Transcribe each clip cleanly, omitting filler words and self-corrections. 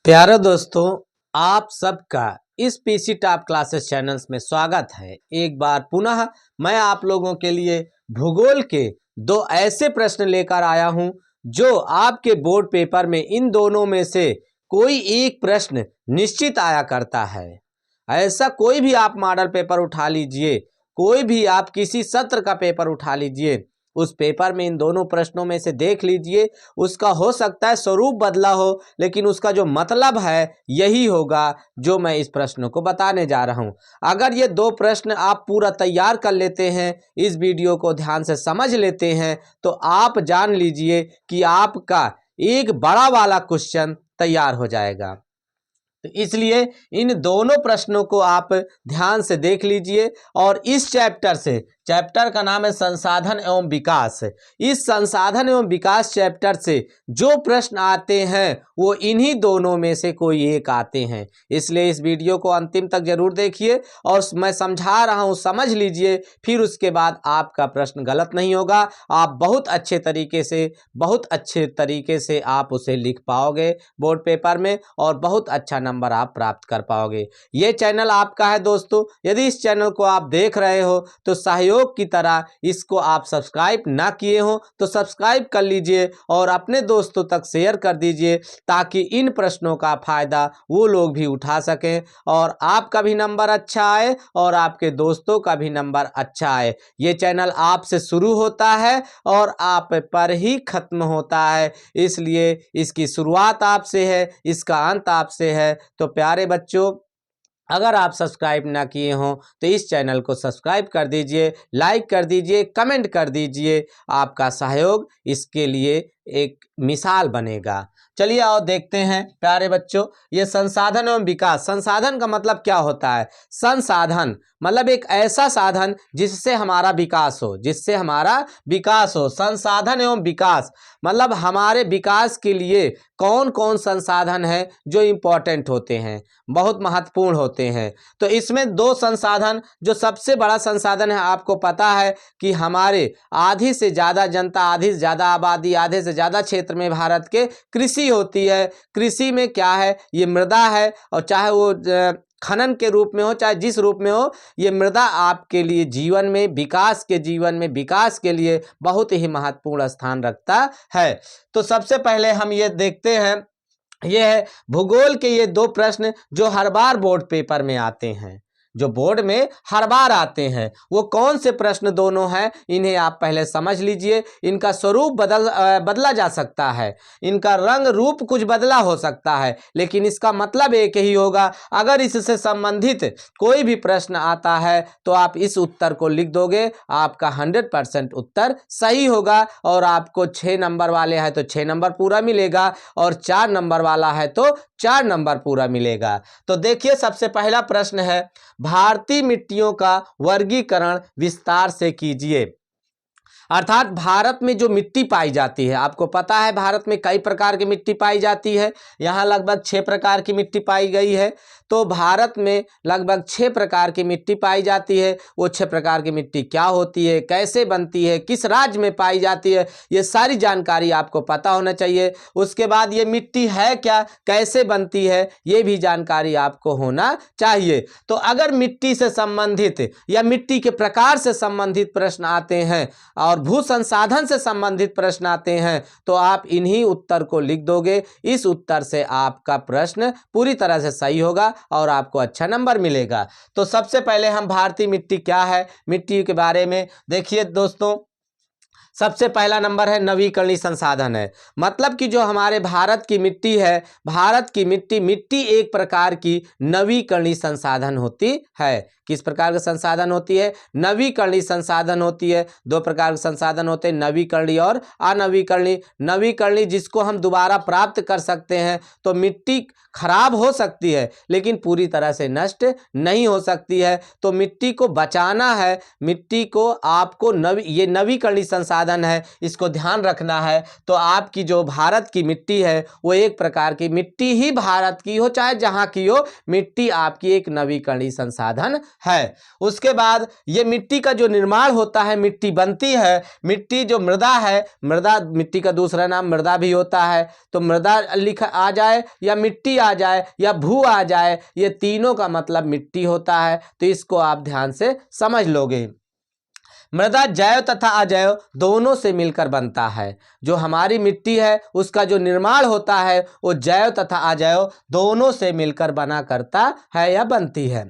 प्यारे दोस्तों, आप सबका इस पीसी टॉप क्लासेस चैनल्स में स्वागत है। एक बार पुनः मैं आप लोगों के लिए भूगोल के दो ऐसे प्रश्न लेकर आया हूं जो आपके बोर्ड पेपर में इन दोनों में से कोई एक प्रश्न निश्चित आया करता है। ऐसा कोई भी आप मॉडल पेपर उठा लीजिए, कोई भी आप किसी सत्र का पेपर उठा लीजिए, उस पेपर में इन दोनों प्रश्नों में से देख लीजिए। उसका हो सकता है स्वरूप बदला हो, लेकिन उसका जो मतलब है यही होगा जो मैं इस प्रश्न को बताने जा रहा हूं। अगर ये दो प्रश्न आप पूरा तैयार कर लेते हैं, इस वीडियो को ध्यान से समझ लेते हैं, तो आप जान लीजिए कि आपका एक बड़ा वाला क्वेश्चन तैयार हो जाएगा। तो इसलिए इन दोनों प्रश्नों को आप ध्यान से देख लीजिए और इस चैप्टर का नाम है संसाधन एवं विकास। इस संसाधन एवं विकास चैप्टर से जो प्रश्न आते हैं वो इन्हीं दोनों में से कोई एक आते हैं। इसलिए इस वीडियो को अंतिम तक जरूर देखिए और मैं समझा रहा हूं, समझ लीजिए, फिर उसके बाद आपका प्रश्न गलत नहीं होगा। आप बहुत अच्छे तरीके से आप उसे लिख पाओगे बोर्ड पेपर में और बहुत अच्छा नंबर आप प्राप्त कर पाओगे। ये चैनल आपका है दोस्तों। यदि इस चैनल को आप देख रहे हो तो सहयोग की तरह इसको आप सब्सक्राइब ना किए हो तो सब्सक्राइब कर लीजिए और अपने दोस्तों तक शेयर कर दीजिए, ताकि इन प्रश्नों का फायदा वो लोग भी उठा सकें और आपका भी नंबर अच्छा आए और आपके दोस्तों का भी नंबर अच्छा आए। ये चैनल आपसे शुरू होता है और आप पर ही खत्म होता है, इसलिए इसकी शुरुआत आपसे है, इसका अंत आपसे है। तो प्यारे बच्चों, अगर आप सब्सक्राइब ना किए हों तो इस चैनल को सब्सक्राइब कर दीजिए, लाइक कर दीजिए, कमेंट कर दीजिए। आपका सहयोग इसके लिए एक मिसाल बनेगा। चलिए और देखते हैं प्यारे बच्चों, ये संसाधन एवं विकास। संसाधन का मतलब क्या होता है? संसाधन मतलब एक ऐसा साधन जिससे हमारा विकास हो, संसाधन एवं विकास मतलब हमारे विकास के लिए कौन कौन संसाधन है जो इम्पोर्टेंट होते हैं, बहुत महत्वपूर्ण होते हैं। तो इसमें दो संसाधन, जो सबसे बड़ा संसाधन है, आपको पता है कि हमारे आधी से ज़्यादा जनता, आधी से ज़्यादा आबादी, आधे से ज़्यादा क्षेत्र में भारत के कृषि होती है। कृषि में क्या है? ये मृदा है, और चाहे वो खनन के रूप में हो, चाहे जिस रूप में हो, ये मृदा आपके लिए जीवन में विकास के लिए बहुत ही महत्वपूर्ण स्थान रखता है। तो सबसे पहले हम ये देखते हैं, ये है भूगोल के ये दो प्रश्न जो हर बार बोर्ड पेपर में आते हैं, जो बोर्ड में हर बार आते हैं। वो कौन से प्रश्न दोनों हैं, इन्हें आप पहले समझ लीजिए। इनका स्वरूप बदला जा सकता है, इनका रंग रूप कुछ बदला हो सकता है, लेकिन इसका मतलब एक ही होगा। अगर इससे संबंधित कोई भी प्रश्न आता है तो आप इस उत्तर को लिख दोगे, आपका 100% उत्तर सही होगा और आपको 6 नंबर वाले हैं तो 6 नंबर पूरा मिलेगा और 4 नंबर वाला है तो 4 नंबर पूरा मिलेगा। तो देखिए, सबसे पहला प्रश्न है, भारतीय मिट्टियों का वर्गीकरण विस्तार से कीजिए। अर्थात भारत में जो मिट्टी पाई जाती है, आपको पता है भारत में कई प्रकार की मिट्टी पाई जाती है। यहाँ लगभग 6 प्रकार की मिट्टी पाई गई है। तो भारत में लगभग 6 प्रकार की मिट्टी पाई जाती है। वो 6 प्रकार की मिट्टी क्या होती है, कैसे बनती है, किस राज्य में पाई जाती है, ये सारी जानकारी आपको पता होना चाहिए। उसके बाद ये मिट्टी है क्या, कैसे बनती है, ये भी जानकारी आपको होना चाहिए। तो अगर मिट्टी से संबंधित या मिट्टी के प्रकार से संबंधित प्रश्न आते हैं और भू संसाधन से संबंधित प्रश्न आते हैं तो आप इन्हीं उत्तर को लिख दोगे। इस उत्तर से आपका प्रश्न पूरी तरह से सही होगा और आपको अच्छा नंबर मिलेगा। तो सबसे पहले हम भारतीय मिट्टी क्या है, मिट्टी के बारे में देखिए दोस्तों। सबसे पहला नंबर है नवीकरणीय संसाधन है। मतलब कि जो हमारे भारत की मिट्टी है, भारत की मिट्टी एक प्रकार की नवीकरणीय संसाधन होती है। किस प्रकार का संसाधन होती है? नवीकरणीय संसाधन होती है। 2 प्रकार के संसाधन होते हैं, नवीकरणीय और अनवीकरणीय। नवीकरणीय जिसको हम दोबारा प्राप्त कर सकते हैं। तो मिट्टी खराब हो सकती है लेकिन पूरी तरह से नष्ट नहीं हो सकती है। तो मिट्टी को बचाना है, मिट्टी को आपको ये नवीकरणीय संसाधन संसाधन है, इसको ध्यान रखना है। तो आपकी जो भारत की मिट्टी है वो एक प्रकार की मिट्टी ही भारत की हो चाहे जहाँ की हो, मिट्टी आपकी एक नवीकरणीय संसाधन है। उसके बाद ये मिट्टी का जो निर्माण होता है, मिट्टी बनती है, मिट्टी जो मृदा है, मृदा मिट्टी का दूसरा नाम मृदा भी होता है। तो मृदा लिखा आ जाए या मिट्टी आ जाए या भू आ जाए, ये तीनों का मतलब मिट्टी होता है। तो इसको आप ध्यान से समझ लोगे। मृदा जैव तथा अजैव दोनों से मिलकर बनता है। जो हमारी मिट्टी है उसका जो निर्माण होता है वो जैव तथा अजैव दोनों से मिलकर बना करता है या बनती है।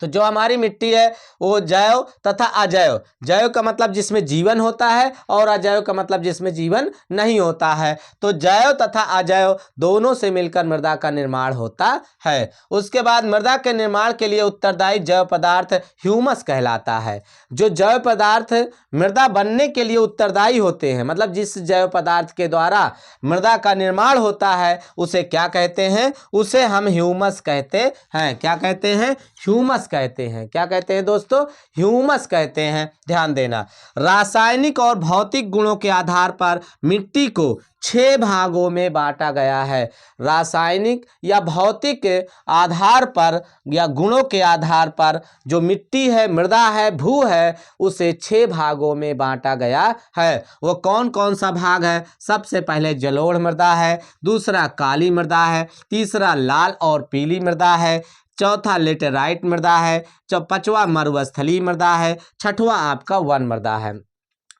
तो जो हमारी मिट्टी है वो जैव तथा अजैव, जैव का मतलब जिसमें जीवन होता है और अजैव का मतलब जिसमें जीवन नहीं होता है। तो जैव तथा अजैव दोनों से मिलकर मृदा का निर्माण होता है। उसके बाद मृदा के निर्माण के लिए उत्तरदायी जैव पदार्थ ह्यूमस कहलाता है। जो जैव पदार्थ मृदा बनने के लिए उत्तरदायी होते हैं, मतलब जिस जैव पदार्थ के द्वारा मृदा का निर्माण होता है उसे क्या कहते हैं? उसे हम ह्यूमस कहते हैं। क्या कहते हैं? ह्यूमस कहते हैं। क्या कहते हैं दोस्तों? ह्यूमस कहते हैं। ध्यान देना, रासायनिक और भौतिक गुणों के आधार पर मिट्टी को 6 भागों में बांटा गया है। रासायनिक या भौतिक आधार पर या गुणों के आधार पर जो मिट्टी है, मृदा है, भू है, उसे 6 भागों में बांटा गया है। वो कौन कौन सा भाग है? सबसे पहले जलोढ़ मृदा है, दूसरा काली मृदा है, तीसरा लाल और पीली मृदा है, चौथा लेटेराइट मृदा है, पांचवा मरुस्थलीय मृदा है, छठवां आपका वन मृदा है।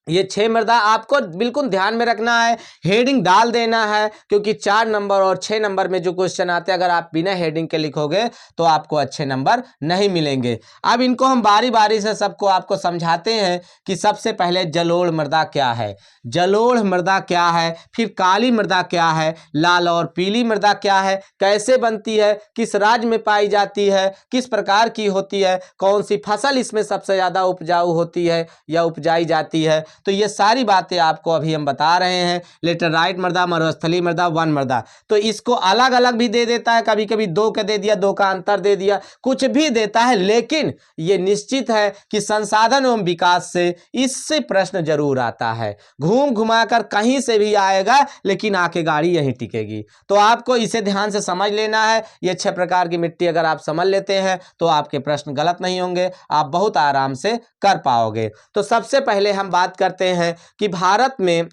ये 6 मृदा आपको बिल्कुल ध्यान में रखना है, हेडिंग डाल देना है, क्योंकि 4 नंबर और 6 नंबर में जो क्वेश्चन आते हैं अगर आप बिना हेडिंग के लिखोगे तो आपको अच्छे नंबर नहीं मिलेंगे। अब इनको हम बारी बारी से सबको आपको समझाते हैं कि सबसे पहले जलोढ़ मृदा क्या है, जलोढ़ मृदा क्या है, फिर काली मृदा क्या है, लाल और पीली मृदा क्या है, कैसे बनती है, किस राज्य में पाई जाती है, किस प्रकार की होती है, कौन सी फसल इसमें सबसे ज़्यादा उपजाऊ होती है या उपजाई जाती है। तो ये सारी बातें आपको अभी हम बता रहे हैं। लेटेराइट मृदा, मरुस्थलीय मृदा, वन मृदा। तो इसको अलग अलग भी दे देता है, कभी कभी 2 का दे दिया, 2 का अंतर दे दिया, कुछ भी देता है, लेकिन ये निश्चित है कि संसाधन एवं विकास से इससे प्रश्न जरूर आता है। घूम घुमाकर कहीं से भी आएगा, लेकिन आके गाड़ी यहीं टिकेगी। तो आपको इसे ध्यान से समझ लेना है। ये 6 प्रकार की मिट्टी अगर आप समझ लेते हैं तो आपके प्रश्न गलत नहीं होंगे, आप बहुत आराम से कर पाओगे। तो सबसे पहले हम बात करते हैं कि भारत में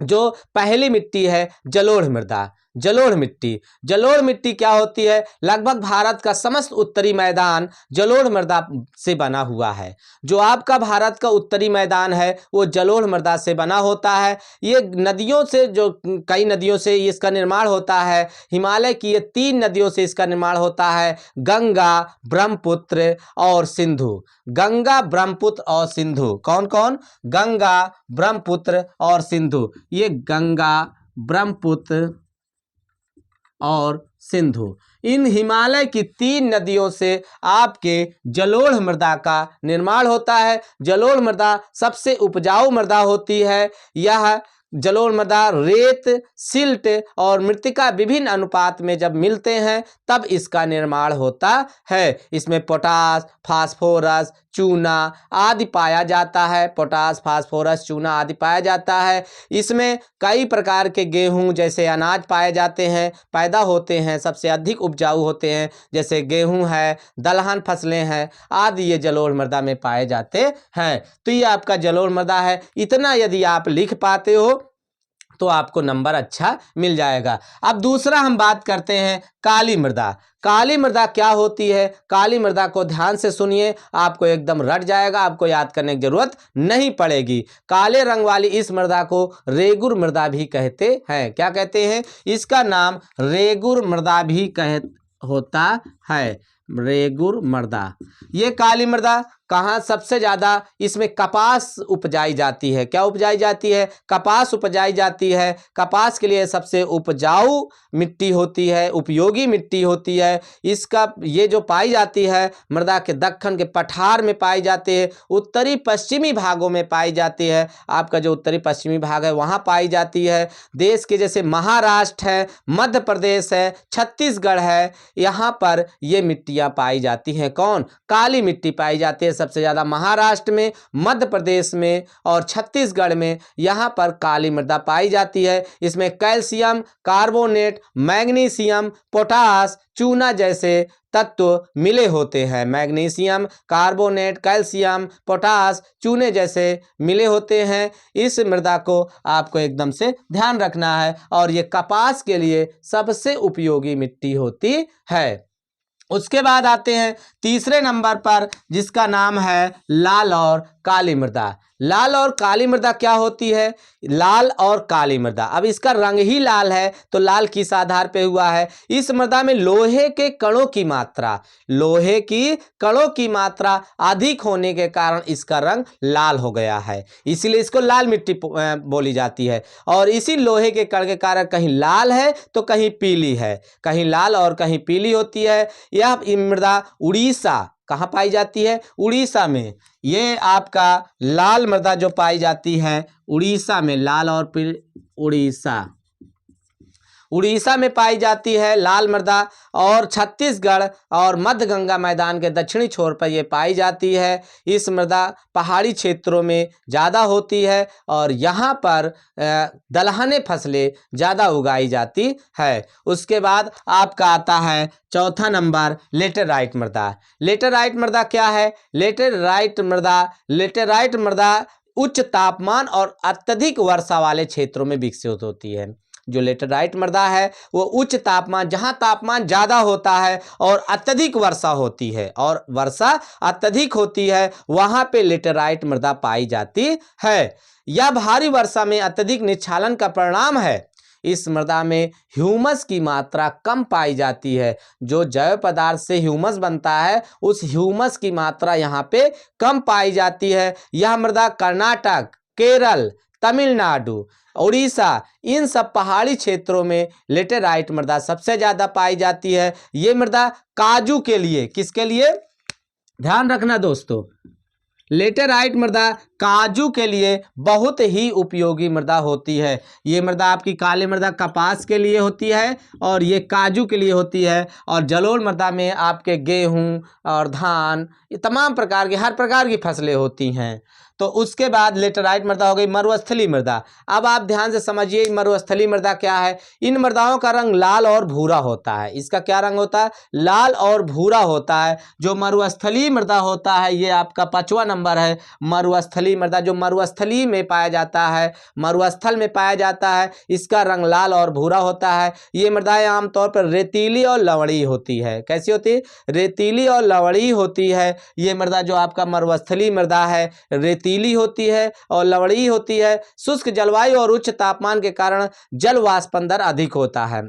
जो पहली मिट्टी है जलोढ़ मृदा। जलोढ़ मिट्टी क्या होती है? लगभग भारत का समस्त उत्तरी मैदान जलोढ़ मृदा से बना हुआ है। जो आपका भारत का उत्तरी मैदान है वो जलोढ़ मृदा से बना होता है। ये नदियों से, जो कई नदियों से इसका निर्माण होता है। हिमालय की ये 3 नदियों से इसका निर्माण होता है, गंगा, ब्रह्मपुत्र और सिंधु। गंगा, ब्रह्मपुत्र और सिंधु। कौन कौन? गंगा, ब्रह्मपुत्र और सिंधु। ये गंगा, ब्रह्मपुत्र और सिंधु, इन हिमालय की 3 नदियों से आपके जलोढ़ मृदा का निर्माण होता है। जलोढ़ मृदा सबसे उपजाऊ मृदा होती है। यह जलोढ़ मृदा रेत, सिल्ट और मृत्तिका विभिन्न अनुपात में जब मिलते हैं तब इसका निर्माण होता है। इसमें पोटास, फास्फोरस, चूना आदि पाया जाता है। पोटास, फास्फोरस, चूना आदि पाया जाता है। इसमें कई प्रकार के गेहूं जैसे अनाज पाए जाते हैं, पैदा होते हैं, सबसे अधिक उपजाऊ होते हैं, जैसे गेहूं है, दलहन फसलें हैं आदि, ये जलोढ़ मृदा में पाए जाते हैं। तो ये आपका जलोढ़ मृदा है। इतना यदि आप लिख पाते हो तो आपको नंबर अच्छा मिल जाएगा। अब दूसरा हम बात करते हैं काली मृदा। काली मृदा क्या होती है? काली मृदा को ध्यान से सुनिए, आपको एकदम रट जाएगा, आपको याद करने की जरूरत नहीं पड़ेगी। काले रंग वाली इस मृदा को रेगुर मृदा भी कहते हैं। क्या कहते हैं? इसका नाम रेगुर मृदा भी होता है। रेगुर मृदा। ये काली मृदा कहाँ सबसे ज़्यादा? इसमें कपास उपजाई जाती है। क्या उपजाई जाती है? कपास उपजाई जाती है। कपास के लिए सबसे उपजाऊ मिट्टी होती है, उपयोगी मिट्टी होती है। इसका ये जो पाई जाती है मृदा के दक्कन के पठार में पाई जाती है, उत्तरी पश्चिमी भागों में पाई जाती है। आपका जो उत्तरी पश्चिमी भाग है वहाँ पाई जाती है। देश के जैसे महाराष्ट्र है, मध्य प्रदेश है, छत्तीसगढ़ है, यहाँ पर ये मिट्टियाँ पाई जाती हैं। कौन? काली मिट्टी पाई जाती है। सबसे ज़्यादा महाराष्ट्र में, मध्य प्रदेश में और छत्तीसगढ़ में यहाँ पर काली मृदा पाई जाती है। इसमें कैल्शियम कार्बोनेट, मैग्नीशियम, पोटास, चूना जैसे तत्व मिले होते हैं। मैग्नीशियम कार्बोनेट, कैल्शियम, पोटास, चूने जैसे मिले होते हैं। इस मृदा को आपको एकदम से ध्यान रखना है और ये कपास के लिए सबसे उपयोगी मिट्टी होती है। उसके बाद आते हैं तीसरे नंबर पर, जिसका नाम है लाल और काली मृदा। लाल और काली मृदा क्या होती है? लाल और काली मृदा, अब इसका रंग ही लाल है तो लाल किस आधार पे हुआ है? इस मृदा में लोहे के कणों की मात्रा अधिक होने के कारण इसका रंग लाल हो गया है, इसीलिए इसको लाल मिट्टी बोली जाती है। और इसी लोहे के कण के कारण कहीं लाल है तो कहीं पीली है, कहीं लाल और कहीं पीली होती है। यह मृदा उड़ीसा, कहाँ पाई जाती है? उड़ीसा में। ये आपका लाल मृदा जो पाई जाती है उड़ीसा में, लाल और उड़ीसा में पाई जाती है लाल मृदा, और छत्तीसगढ़ और मध्य गंगा मैदान के दक्षिणी छोर पर यह पाई जाती है। इस मृदा पहाड़ी क्षेत्रों में ज़्यादा होती है और यहाँ पर दलहने फसलें ज़्यादा उगाई जाती है। उसके बाद आपका आता है चौथा नंबर, लेटेराइट मृदा। लेटेराइट मृदा क्या है? लेटेराइट मृदा उच्च तापमान और अत्यधिक वर्षा वाले क्षेत्रों में विकसित होती है। जो लेटेराइट मृदा है वो उच्च तापमान, जहां तापमान ज़्यादा होता है और अत्यधिक वर्षा होती है और वर्षा अत्यधिक होती है, वहां पे लेटेराइट मृदा पाई जाती है। यह भारी वर्षा में अत्यधिक निच्छालन का परिणाम है। इस मृदा में ह्यूमस की मात्रा कम पाई जाती है। जो जैव पदार्थ से ह्यूमस बनता है उस ह्यूमस की मात्रा यहाँ पे कम पाई जाती है। यह मृदा कर्नाटक, केरल, तमिलनाडु, उड़ीसा, इन सब पहाड़ी क्षेत्रों में लेटेराइट मृदा सबसे ज़्यादा पाई जाती है। ये मृदा काजू के लिए, किसके लिए? ध्यान रखना दोस्तों, लेटेराइट मृदा काजू के लिए बहुत ही उपयोगी मृदा होती है। ये मृदा आपकी काली मृदा कपास के लिए होती है और ये काजू के लिए होती है। और जलोढ़ मृदा में आपके गेहूं और धान, ये तमाम प्रकार की, हर प्रकार की फसलें होती हैं। तो उसके बाद लेटेराइट मृदा हो गई मरुस्थलीय मृदा। अब आप ध्यान से समझिए मरुस्थलीय मृदा क्या है। इन मृदाओं का रंग लाल और भूरा होता है। इसका क्या रंग होता है? लाल और भूरा होता है। जो मरुस्थलीय मृदा होता है ये आपका 5वां नंबर है, मरुस्थलीय मृदा, जो मरुस्थलीय में पाया जाता है, मरुस्थल में पाया जाता है, इसका रंग लाल और भूरा होता है। ये मृदाएं आमतौर पर रेतीली और लवणीय होती है। कैसी होती है? रेतीली और लवणीय होती है। ये मृदा जो आपका मरुस्थलीय मृदा है रेतीली होती है और लवणीय होती है। शुष्क जलवायु और उच्च तापमान के कारण जल वाष्पन दर अधिक होता है।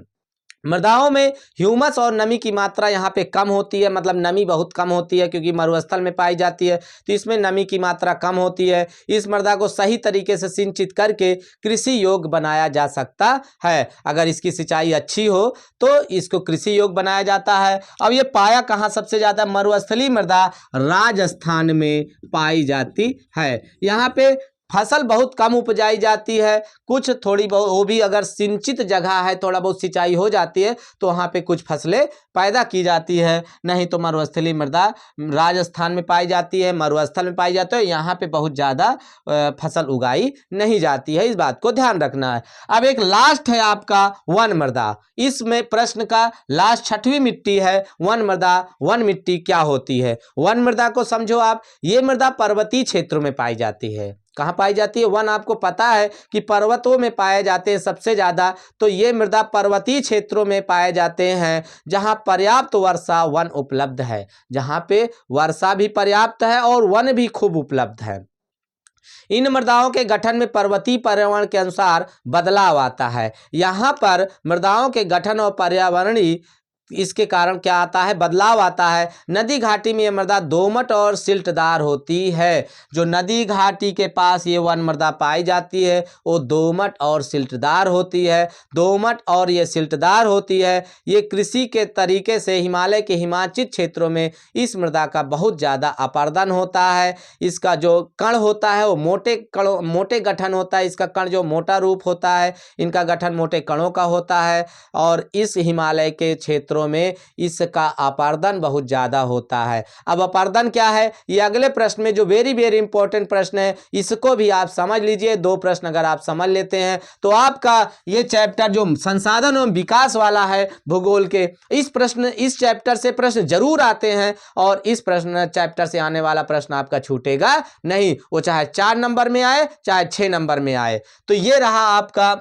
मृदाओं में ह्यूमस और नमी की मात्रा यहाँ पे कम होती है, मतलब नमी बहुत कम होती है क्योंकि मरुस्थल में पाई जाती है, तो इसमें नमी की मात्रा कम होती है। इस मृदा को सही तरीके से सिंचित करके कृषि योग्य बनाया जा सकता है। अगर इसकी सिंचाई अच्छी हो तो इसको कृषि योग्य बनाया जाता है। अब ये पाया कहाँ सबसे ज़्यादा? मरुस्थलीय मृदा राजस्थान में पाई जाती है। यहाँ पे फसल बहुत कम उपजाई जाती है, कुछ थोड़ी बहुत, वो भी अगर सिंचित जगह है, थोड़ा बहुत सिंचाई हो जाती है तो वहाँ पे कुछ फसलें पैदा की जाती है। नहीं तो मरुस्थलीय मृदा राजस्थान में पाई जाती है, मरुस्थल में पाई जाती है, यहाँ पे बहुत ज़्यादा फसल उगाई नहीं जाती है। इस बात को ध्यान रखना है। अब एक लास्ट है आपका वन मृदा। इसमें प्रश्न का लास्ट 6वीं मिट्टी है वन मृदा। वन मिट्टी क्या होती है? वन मृदा को समझो आप, ये मृदा पर्वतीय क्षेत्रों में पाई जाती है। कहाँ पाई जाती है? वन आपको पता है कि पर्वतों में पाए जाते हैं सबसे ज़्यादा, तो ये मृदा पर्वतीय क्षेत्रों में पाए जाते हैं जहाँ पर्याप्त वर्षा वन उपलब्ध है, जहाँ पे वर्षा भी पर्याप्त है और वन भी खूब उपलब्ध है। इन मृदाओं के गठन में पर्वतीय पर्यावरण के अनुसार बदलाव आता है। यहाँ पर मृदाओं के गठन और पर्यावरणीय इसके कारण क्या आता है? बदलाव आता है। नदी घाटी में ये मृदा दोमट और सिल्टदार होती है। जो नदी घाटी के पास ये वन मृदा पाई जाती है वो दोमट और सिल्टदार होती है। दोमट और ये सिल्टदार होती है। ये कृषि के तरीके से हिमालय के हिमाचल क्षेत्रों में इस मृदा का बहुत ज़्यादा अपर्दन होता है। इसका जो कण होता है वो मोटे गठन होता है। इसका कण जो मोटा रूप होता है, इनका गठन मोटे कणों का होता है और इस हिमालय के क्षेत्रों क्षेत्रों में इसका अपरदन बहुत ज़्यादा होता है। अब अपरदन क्या है, ये अगले प्रश्न में जो वेरी वेरी इंपॉर्टेंट प्रश्न है इसको भी आप समझ लीजिए। 2 प्रश्न अगर आप समझ लेते हैं तो आपका ये चैप्टर जो संसाधन एवं विकास वाला है भूगोल के, इस चैप्टर से प्रश्न जरूर आते हैं और इस प्रश्न चैप्टर से आने वाला प्रश्न आपका छूटेगा नहीं, वो चाहे 4 नंबर में आए चाहे 6 नंबर में आए। तो ये रहा आपका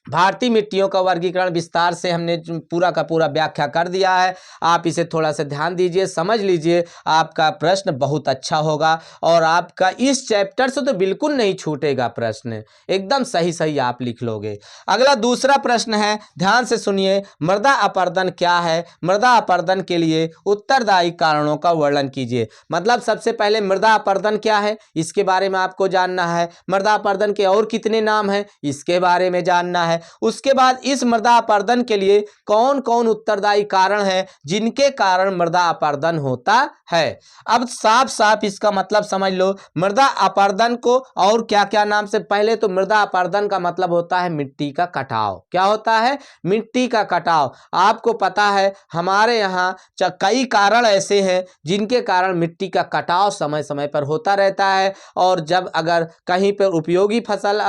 भारतीय मिट्टियों का वर्गीकरण। विस्तार से हमने पूरा का पूरा व्याख्या कर दिया है। आप इसे थोड़ा सा ध्यान दीजिए, समझ लीजिए, आपका प्रश्न बहुत अच्छा होगा और आपका इस चैप्टर से तो बिल्कुल नहीं छूटेगा प्रश्न, एकदम सही सही आप लिख लोगे। अगला दूसरा प्रश्न है, ध्यान से सुनिए, मृदा अपरदन क्या है? मृदा अपरदन के लिए उत्तरदायी कारणों का वर्णन कीजिए। मतलब सबसे पहले मृदा अपरदन क्या है इसके बारे में आपको जानना है। मृदा अपरदन के और कितने नाम हैं इसके बारे में जानना है। उसके बाद इस मृदा अपरदन के लिए कौन कौन उत्तरदायी कारण हैं जिनके कारण मृदा अपरदन होता है। अब साफ साफ इसका मतलब समझ लो, मृदा अपरदन को और क्या क्या नाम से, पहले तो मृदा अपरदन का मतलब होता है मिट्टी का कटाव। क्या होता है? मिट्टी का कटाव। आपको पता है हमारे यहाँ कई कारण ऐसे हैं जिनके कारण मिट्टी का कटाव समय समय पर होता रहता है और जब अगर कहीं पर उपयोगी फसल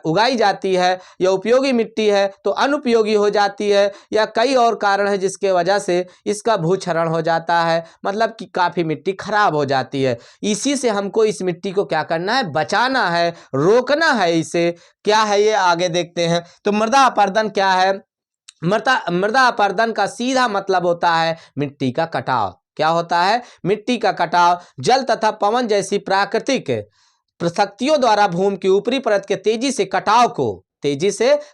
उगाई जाती है या उपयोगी मिट्टी है तो अनुपयोगी हो जाती है, या कई और कारण है जिसके वजह से इसका भूक्षरण हो जाता है, मतलब कि काफ़ी मिट्टी खराब हो जाती है। इसी से हमको इस मिट्टी को क्या करना है? बचाना है, रोकना है इसे। क्या है ये आगे देखते हैं। तो मृदा अपरदन क्या है? मृदा अपरदन का सीधा मतलब होता है मिट्टी का कटाव। क्या होता है? मिट्टी का कटाव। जल तथा पवन जैसी प्राकृतिक शक्तियों द्वारा भूमि की ऊपरी परत के तेजी से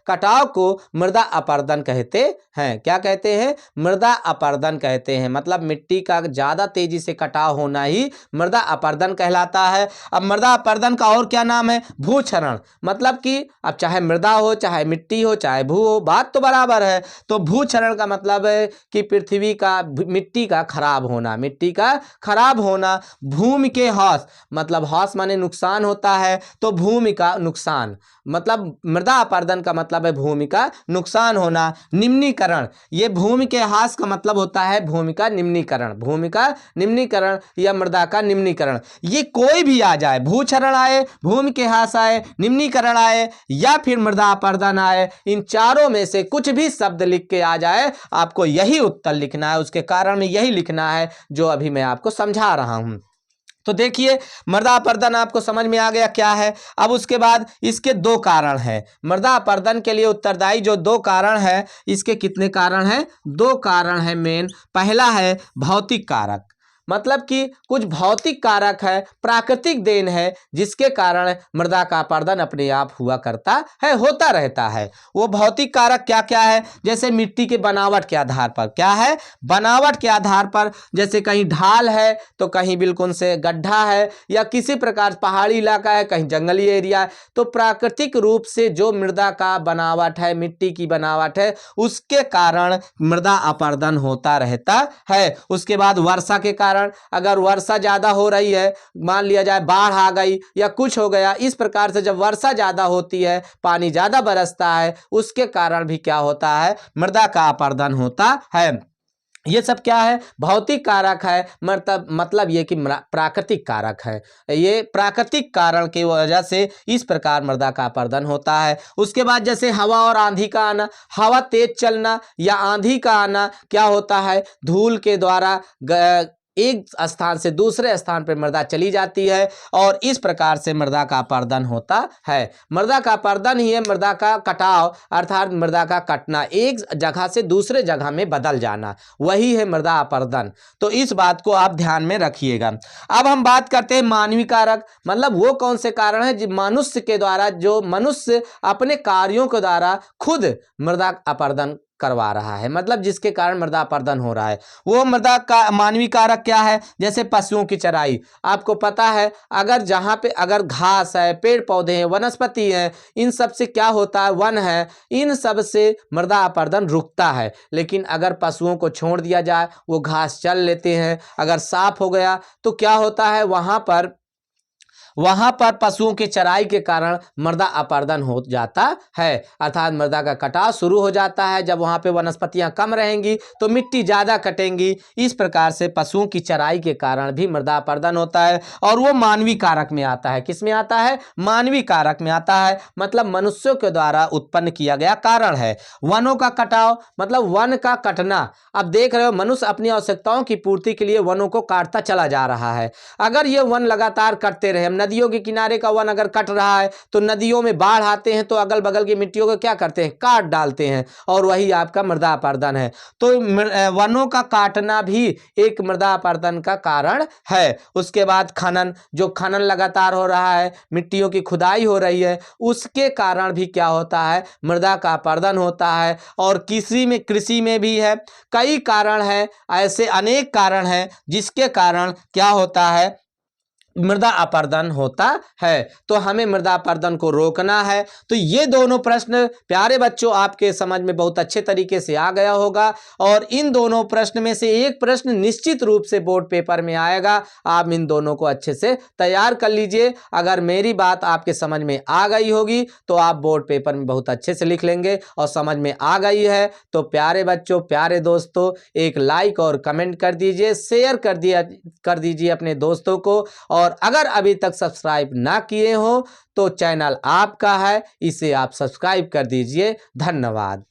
कटाव को मृदा अपरदन कहते हैं। क्या कहते हैं? मृदा अपरदन कहते हैं। मतलब मिट्टी का ज्यादा तेजी से कटाव होना ही मृदा अपरदन कहलाता है। अब मृदा अपरदन का और क्या नाम है? भूक्षरण। मतलब कि अब चाहे मृदा हो, चाहे मिट्टी हो, चाहे भू हो, बात तो बराबर है। तो भूक्षरण का मतलब है कि पृथ्वी का मिट्टी का खराब होना, भूमि के ह्रास, मतलब ह्रास माने नुकसान होता है, तो भूमि का नुकसान, मतलब मृदा अपरदन का मतलब है भूमि का नुकसान होना। निम्नीकरण, ये भूमि के ह्रास का मतलब होता है भूमि का निम्नीकरण या मृदा का निम्नीकरण। ये कोई भी आ जाए, भूक्षरण आए, भूमि के ह्रास आए, निम्नीकरण आए या फिर मृदा अपरदन आए, इन चारों में से कुछ भी शब्द लिख के आ जाए, आपको यही उत्तर लिखना है, उसके कारण में यही लिखना है जो अभी मैं आपको समझा रहा हूं। तो देखिए, मृदा अपरदन आपको समझ में आ गया क्या है। अब उसके बाद इसके 2 कारण हैं। मृदा अपरदन के लिए उत्तरदायी जो 2 कारण है, इसके कितने कारण हैं? 2 कारण है मेन। पहला है भौतिक कारक, मतलब कि कुछ भौतिक कारक है, प्राकृतिक देन है, जिसके कारण मृदा का अपरदन अपने आप हुआ करता है, होता रहता है। वो भौतिक कारक क्या क्या है? जैसे मिट्टी के बनावट के आधार पर, क्या है? बनावट के आधार पर, जैसे कहीं ढाल है तो कहीं बिल्कुल से गड्ढा है, या किसी प्रकार पहाड़ी इलाका है, कहीं जंगली एरिया है, तो प्राकृतिक रूप से जो मृदा का बनावट है, मिट्टी की बनावट है, उसके कारण मृदा अपरदन होता रहता है। उसके बाद वर्षा के कारण, अगर वर्षा ज्यादा हो रही है, मान लिया जाए बाढ़ आ गई या कुछ हो गया, इस प्रकार से जब वर्षा ज्यादा होती है, पानी ज्यादा बरसता है, उसके कारण भी क्या होता है? मृदा का अपरदन होता है। ये सब क्या है? भौतिक कारक है, मतलब ये कि प्राकृतिक कारक है। ये प्राकृतिक कारण की वजह से इस प्रकार मृदा का अपरदन होता है। उसके बाद जैसे हवा और आंधी का आना, हवा तेज चलना या आंधी का आना, क्या होता है? धूल के द्वारा एक स्थान से दूसरे स्थान पर मृदा चली जाती है और इस प्रकार से मृदा का अपरदन होता है। मृदा का अपरदन ही है मृदा का कटाव, अर्थात मृदा का कटना, एक जगह से दूसरे जगह में बदल जाना, वही है मृदा अपरदन। तो इस बात को आप ध्यान में रखिएगा। अब हम बात करते हैं मानवीय कारक, मतलब वो कौन से कारण है जो मनुष्य के द्वारा, जो मनुष्य अपने कार्यों के द्वारा खुद मृदा अपरदन करवा रहा है, मतलब जिसके कारण मृदा अपरदन हो रहा है। वो मृदा का मानवीय कारक क्या है? जैसे पशुओं की चराई। आपको पता है अगर जहाँ पे अगर घास है, पेड़ पौधे हैं, वनस्पति है, इन सब से क्या होता है? वन है, इन सब से मृदा अपरदन रुकता है। लेकिन अगर पशुओं को छोड़ दिया जाए, वो घास चल लेते हैं, अगर साफ हो गया तो क्या होता है? वहां पर पशुओं की चराई के कारण मृदा अपरदन हो जाता है, अर्थात मृदा का कटाव शुरू हो जाता है। जब वहां पे वनस्पतियां कम रहेंगी तो मिट्टी ज्यादा कटेंगी। इस प्रकार से पशुओं की चराई के कारण भी मृदा अपरदन होता है और वो मानवीय कारक में आता है। किस में आता है? मानवीय कारक में आता है, मतलब मनुष्यों के द्वारा उत्पन्न किया गया कारण है। वनों का कटाव मतलब वन का कटना। अब देख रहे हो मनुष्य अपनी आवश्यकताओं की पूर्ति के लिए वनों को काटता चला जा रहा है। अगर ये वन लगातार कटते रहे, नदियों के किनारे का वन अगर कट रहा है तो नदियों में बाढ़ आते हैं तो अगल बगल की मिट्टियों को क्या करते हैं? काट डालते हैं, और वही आपका मृदा अपरदन है। तो वनों का काटना भी एक मृदा अपरदन का कारण है। उसके बाद खनन, जो खनन लगातार हो रहा है, मिट्टियों की खुदाई हो रही है, उसके कारण भी क्या होता है? मृदा का अपरदन होता है। और कृषि में भी है, कई कारण है, ऐसे अनेक कारण है जिसके कारण क्या होता है? मृदा अपरदन होता है। तो हमें मृदा अपरदन को रोकना है। तो ये दोनों प्रश्न प्यारे बच्चों आपके समझ में बहुत अच्छे तरीके से आ गया होगा, और इन दोनों प्रश्न में से एक प्रश्न निश्चित रूप से बोर्ड पेपर में आएगा। आप इन दोनों को अच्छे से तैयार कर लीजिए। अगर मेरी बात आपके समझ में आ गई होगी तो आप बोर्ड पेपर में बहुत अच्छे से लिख लेंगे, और समझ में आ गई है तो प्यारे बच्चों, प्यारे दोस्तों, एक लाइक और कमेंट कर दीजिए, शेयर कर दीजिए अपने दोस्तों को। और अगर अभी तक सब्सक्राइब ना किए हो तो चैनल आपका है, इसे आप सब्सक्राइब कर दीजिए। धन्यवाद।